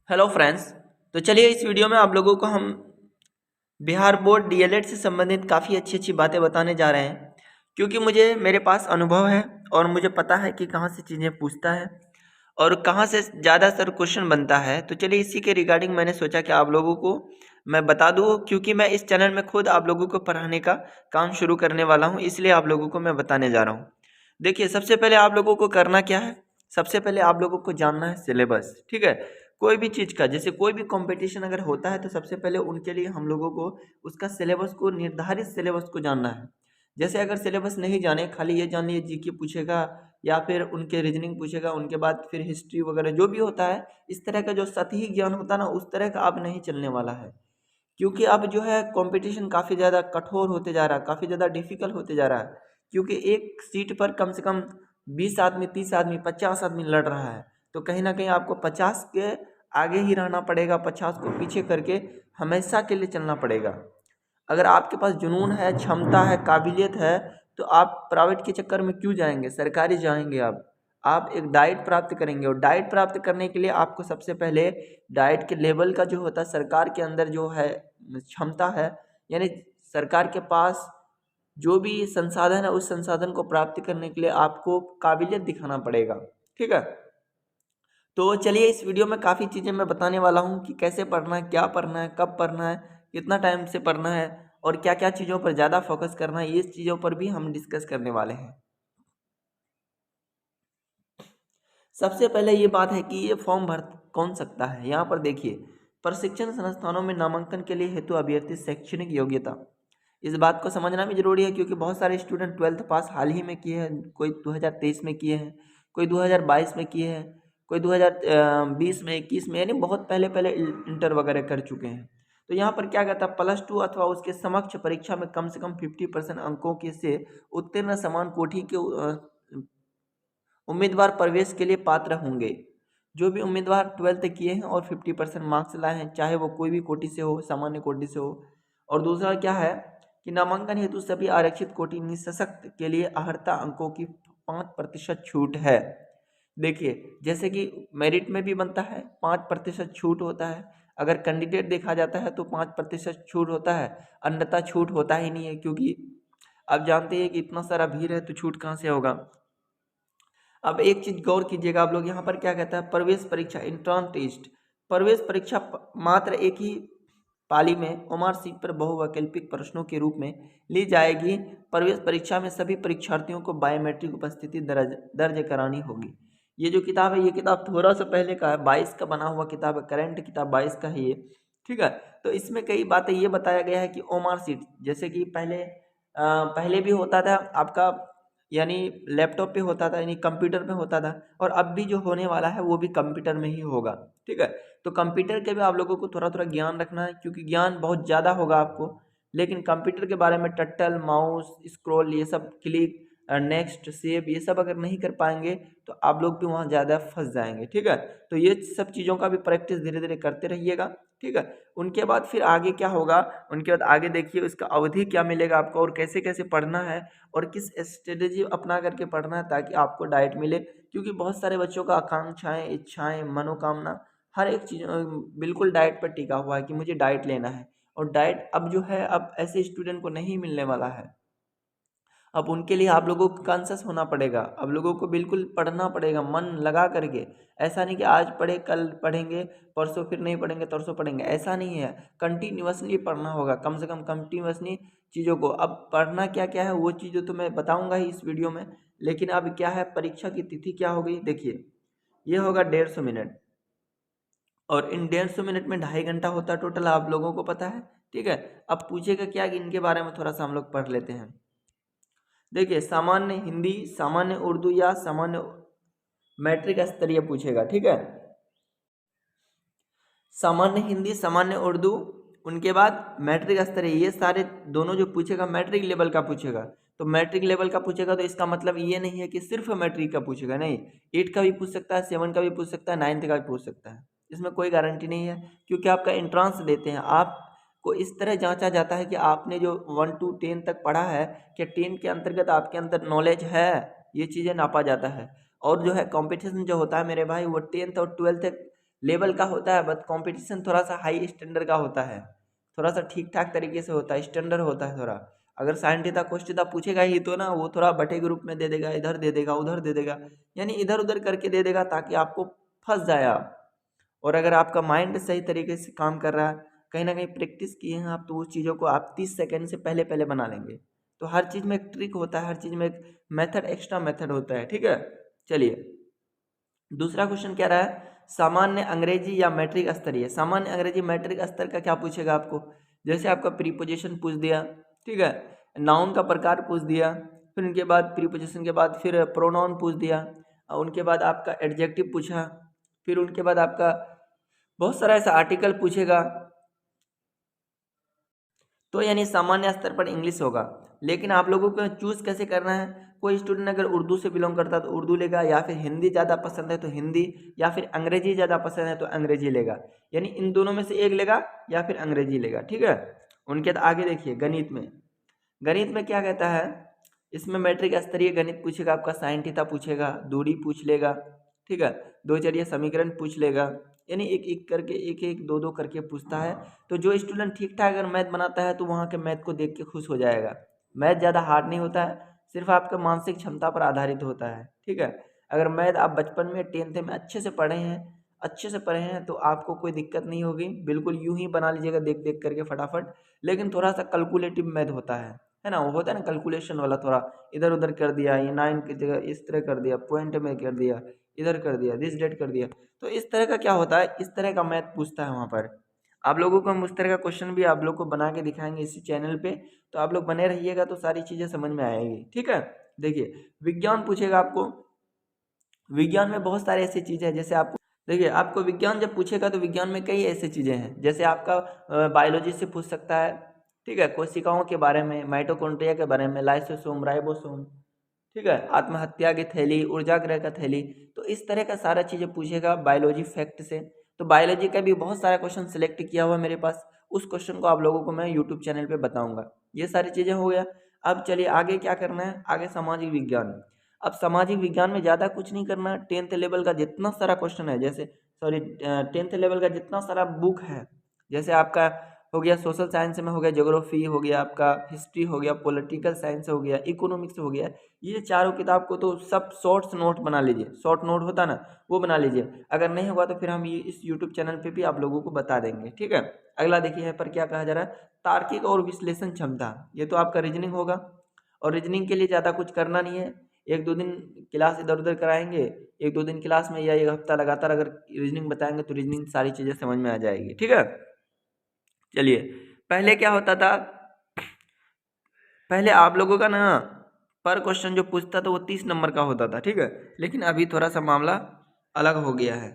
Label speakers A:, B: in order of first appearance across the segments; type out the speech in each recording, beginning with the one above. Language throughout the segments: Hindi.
A: Hello friends. तो चलिए इस वीडियो में आप लोगों को हम बिहार बोर्ड डीएलएड से संबंधित काफ़ी अच्छी अच्छी बातें बताने जा रहे हैं, क्योंकि मुझे मेरे पास अनुभव है और मुझे पता है कि कहाँ से चीज़ें पूछता है और कहाँ से ज़्यादातर क्वेश्चन बनता है। तो चलिए इसी के रिगार्डिंग मैंने सोचा कि आप लोगों को मैं बता दूँ, क्योंकि मैं इस चैनल में खुद आप लोगों को पढ़ाने का काम शुरू करने वाला हूँ, इसलिए आप लोगों को मैं बताने जा रहा हूँ। देखिए, सबसे पहले आप लोगों को करना क्या है, सबसे पहले आप लोगों को जानना है सिलेबस। ठीक है, कोई भी चीज़ का, जैसे कोई भी कंपटीशन अगर होता है तो सबसे पहले उनके लिए हम लोगों को उसका सिलेबस को, निर्धारित सिलेबस को जानना है। जैसे अगर सिलेबस नहीं जाने, खाली ये जान लिए जीके पूछेगा या फिर उनके रीजनिंग पूछेगा, उनके बाद फिर हिस्ट्री वगैरह जो भी होता है, इस तरह का जो सतही ज्ञान होता है ना, उस तरह का अब नहीं चलने वाला है। क्योंकि अब जो है कंपटीशन काफ़ी ज़्यादा कठोर होते जा रहा है, काफ़ी ज़्यादा डिफिकल्ट होते जा रहा है। क्योंकि एक सीट पर कम से कम 20 आदमी, 30 आदमी, 50 आदमी लड़ रहा है। तो कहीं ना कहीं आपको 50 के आगे ही रहना पड़ेगा, 50 को पीछे करके हमेशा के लिए चलना पड़ेगा। अगर आपके पास जुनून है, क्षमता है, काबिलियत है, तो आप प्राइवेट के चक्कर में क्यों जाएंगे, सरकारी जाएंगे। आप एक डाइट प्राप्त करेंगे और डाइट प्राप्त करने के लिए आपको सबसे पहले डाइट के लेवल का जो होता है, सरकार के अंदर जो है क्षमता है, यानी सरकार के पास जो भी संसाधन है, उस संसाधन को प्राप्त करने के लिए आपको काबिलियत दिखाना पड़ेगा। ठीक है, तो चलिए इस वीडियो में काफ़ी चीज़ें मैं बताने वाला हूँ कि कैसे पढ़ना है, क्या पढ़ना है, कब पढ़ना है, कितना टाइम से पढ़ना है और क्या क्या चीज़ों पर ज़्यादा फोकस करना है, ये चीज़ों पर भी हम डिस्कस करने वाले हैं। सबसे पहले ये बात है कि ये फॉर्म भर कौन सकता है। यहाँ पर देखिए, प्रशिक्षण संस्थानों में नामांकन के लिए हेतु अभ्यर्थी शैक्षणिक योग्यता, इस बात को समझना भी जरूरी है, क्योंकि बहुत सारे स्टूडेंट 12th पास हाल ही में किए हैं, कोई 2023 में किए हैं, कोई 2022 में किए हैं, कोई 2020 में, 21 में, यानी बहुत पहले पहले इंटर वगैरह कर चुके हैं। तो यहाँ पर क्या कहता है, +2 अथवा उसके समक्ष परीक्षा में कम से कम 50% अंकों के से उत्तीर्ण समान कोटि के उम्मीदवार प्रवेश के लिए पात्र होंगे। जो भी उम्मीदवार 12th किए हैं और 50% मार्क्स लाए हैं, चाहे वो कोई भी कोटि से हो, सामान्य कोटि से हो। और दूसरा क्या है कि नामांकन हेतु सभी आरक्षित कोटि निःशक्त के लिए अर्हता अंकों की 5% छूट है। देखिए, जैसे कि मेरिट में भी बनता है, 5% छूट होता है। अगर कैंडिडेट देखा जाता है तो 5% छूट होता है, अन्यथा छूट होता ही नहीं है, क्योंकि आप जानते हैं कि इतना सारा भीड़ है तो छूट कहाँ से होगा। अब एक चीज गौर कीजिएगा आप लोग, यहाँ पर क्या कहता है, प्रवेश परीक्षा, इंट्रांस टेस्ट। प्रवेश परीक्षा मात्र एक ही पाली में ओमार सीट पर बहुवैकल्पिक प्रश्नों के रूप में ली जाएगी। प्रवेश परीक्षा में सभी परीक्षार्थियों को बायोमेट्रिक उपस्थिति दर्ज दर्ज करानी होगी। ये जो किताब है, ये किताब थोड़ा सा पहले का है, 22 का बना हुआ किताब है, करंट किताब 22 का है ये। ठीक है, तो इसमें कई बातें ये बताया गया है कि ओमार सीट, जैसे कि पहले भी होता था आपका, यानी लैपटॉप पे होता था, यानी कंप्यूटर पे होता था, और अब भी जो होने वाला है वो भी कंप्यूटर में ही होगा। ठीक है, तो कंप्यूटर के भी आप लोगों को थोड़ा थोड़ा ज्ञान रखना है, क्योंकि ज्ञान बहुत ज़्यादा होगा आपको। लेकिन कंप्यूटर के बारे में टर्टल, माउस, स्क्रॉल, ये सब, क्लिक, नेक्स्ट, सेव, ये सब अगर नहीं कर पाएंगे तो आप लोग भी वहाँ ज़्यादा फंस जाएंगे। ठीक है, तो ये सब चीज़ों का भी प्रैक्टिस धीरे धीरे करते रहिएगा। ठीक है, उनके बाद फिर आगे क्या होगा, उनके बाद आगे देखिए उसका अवधि क्या मिलेगा आपको और कैसे कैसे पढ़ना है और किस स्ट्रेटेजी अपना करके पढ़ना है ताकि आपको डाइट मिले। क्योंकि बहुत सारे बच्चों का आकांक्षाएं, इच्छाएं, मनोकामना, हर एक चीज़ बिल्कुल डाइट पर टिका हुआ है कि मुझे डाइट लेना है। और डाइट अब जो है, अब ऐसे स्टूडेंट को नहीं मिलने वाला है। अब उनके लिए आप लोगों को कॉन्शियस होना पड़ेगा, अब लोगों को बिल्कुल पढ़ना पड़ेगा मन लगा करके। ऐसा नहीं कि आज पढ़े कल पढ़ेंगे, परसों फिर नहीं पढ़ेंगे, तरसों पढ़ेंगे, ऐसा नहीं है। कंटिन्यूअसली पढ़ना होगा, कम से कम कंटिन्यूअसली चीज़ों को। अब पढ़ना क्या क्या है वो चीज़ें तो मैं बताऊंगा ही इस वीडियो में। लेकिन अब क्या है, परीक्षा की तिथि क्या हो गई, देखिए ये होगा 150 मिनट, और इन 150 मिनट में 2.5 घंटा होता है टोटल, आप लोगों को पता है। ठीक है, अब पूछेगा क्या कि इनके बारे में थोड़ा सा हम लोग पढ़ लेते हैं। देखिए, सामान्य हिंदी, सामान्य उर्दू या सामान्य मैट्रिक स्तरीय पूछेगा। ठीक है, सामान्य हिंदी, सामान्य उर्दू, उनके बाद मैट्रिक स्तरीय, ये सारे दोनों जो पूछेगा मैट्रिक लेवल का पूछेगा। तो मैट्रिक लेवल का पूछेगा तो इसका मतलब ये नहीं है कि सिर्फ मैट्रिक का पूछेगा, नहीं, 8 का भी पूछ सकता है, 7 का भी पूछ सकता है, 9th का भी पूछ सकता है। इसमें कोई गारंटी नहीं है, क्योंकि आपका एंट्रांस देते हैं, आपको इस तरह जांचा जाता है कि आपने जो 1 to 10 तक पढ़ा है, क्या 10 के अंतर्गत आपके अंदर नॉलेज है, ये चीज़ें नापा जाता है। और जो है कंपटीशन जो होता है मेरे भाई, वो 10th और 12th लेवल का होता है, बट कंपटीशन थोड़ा सा हाई स्टैंडर्ड का होता है, थोड़ा सा ठीक ठाक तरीके से होता है, स्टैंडर्ड होता है थोड़ा। अगर साइन थीटा कोस थीटा पूछेगा ही तो ना वो थोड़ा बटे ग्रुप में दे देगा, इधर दे देगा उधर दे देगा, यानी इधर उधर करके दे देगा ताकि आपको फंस जाए आप। और अगर आपका माइंड सही तरीके से काम कर रहा है, कहीं ना कहीं प्रैक्टिस किए हैं आप, तो उस चीज़ों को आप 30 सेकंड से पहले पहले बना लेंगे। तो हर चीज़ में एक ट्रिक होता है, हर चीज़ में एक मेथड, एक्स्ट्रा मेथड होता है, ठीक है। चलिए दूसरा क्वेश्चन क्या रहा है, सामान्य अंग्रेजी या मैट्रिक स्तरीय। सामान्य अंग्रेजी मैट्रिक स्तर का क्या पूछेगा आपको, जैसे आपका प्रीपोजिशन पूछ दिया, ठीक है, नाउन का प्रकार पूछ दिया, फिर उनके बाद प्रीपोजिशन के बाद फिर प्रोनाउन पूछ दिया, और उनके बाद आपका एडजेक्टिव पूछा, फिर उनके बाद आपका बहुत सारा ऐसा आर्टिकल पूछेगा। तो यानी सामान्य स्तर पर इंग्लिश होगा। लेकिन आप लोगों को चूज़ कैसे करना है, कोई स्टूडेंट अगर उर्दू से बिलोंग करता है तो उर्दू लेगा, या फिर हिंदी ज़्यादा पसंद है तो हिंदी, या फिर अंग्रेजी ज़्यादा पसंद है तो अंग्रेजी लेगा, यानी इन दोनों में से एक लेगा या फिर अंग्रेजी लेगा, ठीक है। उनके तो आगे देखिए गणित में, गणित में क्या कहता है, इसमें मैट्रिक स्तरीय गणित पूछेगा आपका, साइन थीटा पूछेगा, दूरी पूछ लेगा, ठीक है, दो चरिया समीकरण पूछ लेगा, यानी एक एक करके, एक एक दो दो करके पूछता है। तो जो स्टूडेंट ठीक ठाक अगर मैथ बनाता है तो वहाँ के मैथ को देख के खुश हो जाएगा। मैथ ज़्यादा हार्ड नहीं होता है, सिर्फ आपका मानसिक क्षमता पर आधारित होता है, ठीक है। अगर मैथ आप बचपन में 10th में अच्छे से पढ़े हैं, अच्छे से पढ़े हैं, तो आपको कोई दिक्कत नहीं होगी, बिल्कुल यूं ही बना लीजिएगा देख देख करके फटाफट। लेकिन थोड़ा सा कैलकुलेटिव मैथ होता है ना, वो होता है ना कैलकुलेशन वाला, थोड़ा इधर उधर कर दिया, ये 9 की जगह इस तरह कर दिया, पॉइंट में कर दिया, इधर कर दिया, दिस डेट कर दिया। तो इस तरह का क्या होता है, इस तरह का मैथ पूछता है वहाँ पर। आप लोगों को हम उस तरह का क्वेश्चन भी आप लोग को बना के दिखाएंगे इसी चैनल पे, तो आप लोग बने रहिएगा तो सारी चीज़ें समझ में आएगी, ठीक है। देखिए विज्ञान पूछेगा आपको, विज्ञान में बहुत सारे ऐसी चीज़ें हैं, जैसे आपको देखिए आपको विज्ञान जब पूछेगा तो विज्ञान में कई ऐसी चीज़ें हैं, जैसे आपका बायोलॉजी से पूछ सकता है, ठीक है, कोशिकाओं के बारे में, माइटोकॉन्ड्रिया के बारे में, लाइसोसोम, राइबोसोम, ठीक है, आत्महत्या की थैली, ऊर्जा ग्रह का थैली। तो इस तरह का सारा चीज़ें पूछेगा बायोलॉजी फैक्ट से। तो बायोलॉजी का भी बहुत सारा क्वेश्चन सिलेक्ट किया हुआ है मेरे पास, उस क्वेश्चन को आप लोगों को मैं यूट्यूब चैनल पे बताऊंगा। ये सारी चीज़ें हो गया। अब चलिए आगे क्या करना है, आगे सामाजिक विज्ञान। अब सामाजिक विज्ञान में ज़्यादा कुछ नहीं करना, 10th लेवल का जितना सारा क्वेश्चन है, जैसे सॉरी 10th लेवल का जितना सारा बुक है, जैसे आपका हो गया सोशल साइंस में, हो गया ज्योग्राफी, हो गया आपका हिस्ट्री, हो गया पॉलिटिकल साइंस, हो गया इकोनॉमिक्स, हो गया, ये चारों किताब को तो सब शॉर्ट्स नोट बना लीजिए, शॉर्ट नोट होता ना वो बना लीजिए। अगर नहीं होगा तो फिर हम ये इस यूट्यूब चैनल पे भी आप लोगों को बता देंगे, ठीक है। अगला देखिए यहाँ पर क्या कहा जा रहा है, तार्किक और विश्लेषण क्षमता। ये तो आपका रीजनिंग होगा, और रीजनिंग के लिए ज़्यादा कुछ करना नहीं है, एक दो दिन क्लास इधर उधर कराएंगे, एक दो दिन क्लास में या एक हफ्ता लगातार अगर रीजनिंग बताएंगे तो रीजनिंग सारी चीज़ें समझ में आ जाएगी, ठीक है। चलिए पहले क्या होता था, पहले आप लोगों का ना पर क्वेश्चन जो पूछता था वो 30 नंबर का होता था, ठीक है, लेकिन अभी थोड़ा सा मामला अलग हो गया है।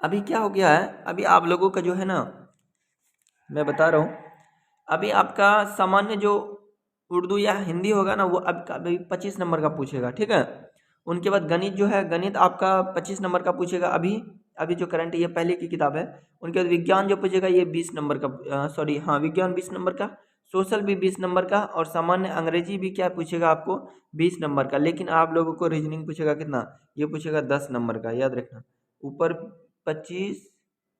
A: अभी क्या हो गया है, अभी आप लोगों का जो है ना, मैं बता रहा हूँ, अभी आपका सामान्य जो उर्दू या हिंदी होगा ना वो अब अभी 25 नंबर का पूछेगा, ठीक है। उनके बाद गणित जो है, गणित आपका 25 नंबर का पूछेगा अभी, अभी जो करंट ये पहले की किताब है। उनके बाद विज्ञान जो पूछेगा ये 20 नंबर का, सॉरी हाँ विज्ञान 20 नंबर का, सोशल भी 20 नंबर का, और सामान्य अंग्रेजी भी क्या पूछेगा आपको 20 नंबर का। लेकिन आप लोगों को रीजनिंग पूछेगा कितना, ये पूछेगा 10 नंबर का, याद रखना। ऊपर 25,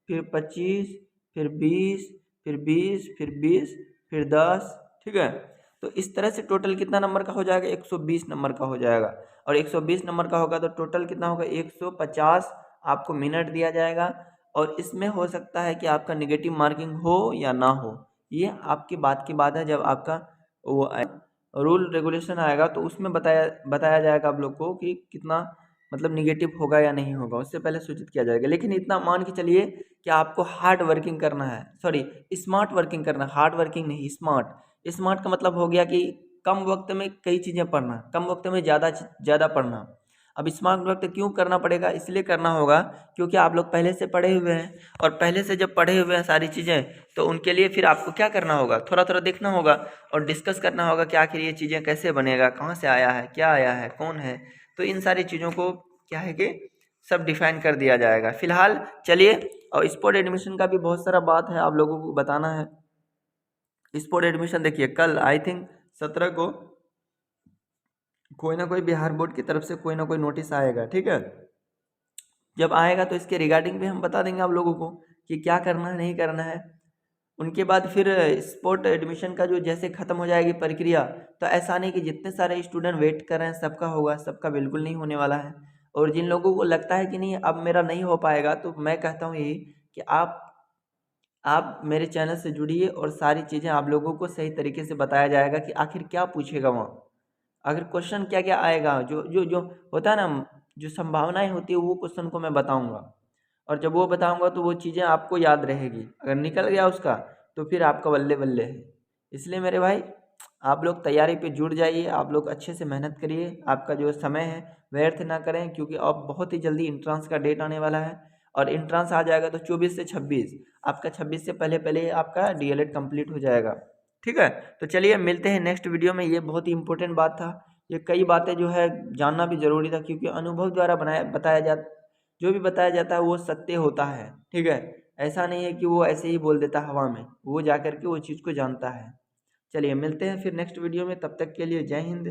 A: फिर 25, फिर 20, फिर 20, फिर 20, फिर 10, ठीक है। तो इस तरह से टोटल कितना नंबर का हो जाएगा, 120 नंबर का हो जाएगा। और 120 नंबर का होगा तो टोटल कितना होगा, 150 आपको मिनट दिया जाएगा। और इसमें हो सकता है कि आपका निगेटिव मार्किंग हो या ना हो, ये आपकी बात की बात है। जब आपका वो रूल रेगुलेशन आएगा तो उसमें बताया बताया जाएगा आप लोग को कि कितना मतलब निगेटिव होगा या नहीं होगा, उससे पहले सूचित किया जाएगा। लेकिन इतना मान के चलिए कि आपको हार्ड वर्किंग करना है, सॉरी स्मार्ट वर्किंग करना है, हार्ड वर्किंग नहीं, स्मार्ट। स्मार्ट का मतलब हो गया कि कम वक्त में कई चीज़ें पढ़ना, कम वक्त में ज़्यादा ज़्यादा पढ़ना। अब स्मार्ट वर्क क्यों करना पड़ेगा, इसलिए करना होगा क्योंकि आप लोग पहले से पढ़े हुए हैं, और पहले से जब पढ़े हुए हैं सारी चीज़ें, तो उनके लिए फिर आपको क्या करना होगा, थोड़ा थोड़ा देखना होगा और डिस्कस करना होगा कि आखिर ये चीज़ें कैसे बनेगा, कहाँ से आया है, क्या आया है, कौन है। तो इन सारी चीज़ों को क्या है कि सब डिफाइन कर दिया जाएगा। फिलहाल चलिए, और स्पोर्ट एडमिशन का भी बहुत सारा बात है, आप लोगों को बताना है। स्पोर्ट एडमिशन देखिए कल आई थिंक 17 को कोई ना कोई बिहार बोर्ड की तरफ से कोई ना कोई नोटिस आएगा, ठीक है। जब आएगा तो इसके रिगार्डिंग भी हम बता देंगे आप लोगों को कि क्या करना है नहीं करना है। उनके बाद फिर स्पॉट एडमिशन का जो जैसे ख़त्म हो जाएगी प्रक्रिया, तो ऐसा नहीं कि जितने सारे स्टूडेंट वेट कर रहे हैं सबका होगा, सबका बिल्कुल नहीं होने वाला है। और जिन लोगों को लगता है कि नहीं अब मेरा नहीं हो पाएगा, तो मैं कहता हूँ यही कि आप मेरे चैनल से जुड़िए और सारी चीज़ें आप लोगों को सही तरीके से बताया जाएगा कि आखिर क्या पूछेगा वहाँ, आखिर क्वेश्चन क्या क्या आएगा, जो जो जो होता है ना, जो संभावनाएं होती है वो क्वेश्चन को मैं बताऊंगा। और जब वो बताऊंगा तो वो चीज़ें आपको याद रहेगी, अगर निकल गया उसका तो फिर आपका बल्ले बल्ले है। इसलिए मेरे भाई आप लोग तैयारी पे जुट जाइए, आप लोग अच्छे से मेहनत करिए, आपका जो समय है व्यर्थ ना करें, क्योंकि अब बहुत ही जल्दी इंट्रांस का डेट आने वाला है। और इंट्रांस आ जाएगा तो 24 से 26, आपका 26 से पहले पहले आपका डीएलएड कंप्लीट हो जाएगा, ठीक है। तो चलिए मिलते हैं नेक्स्ट वीडियो में। ये बहुत ही इंपॉर्टेंट बात था, ये कई बातें जो है जानना भी ज़रूरी था, क्योंकि अनुभव द्वारा बताया जा जो भी बताया जाता है वो सत्य होता है, ठीक है। ऐसा नहीं है कि वो ऐसे ही बोल देता हवा में, वो जा कर के वो चीज़ को जानता है। चलिए मिलते हैं फिर नेक्स्ट वीडियो में, तब तक के लिए जय हिंद।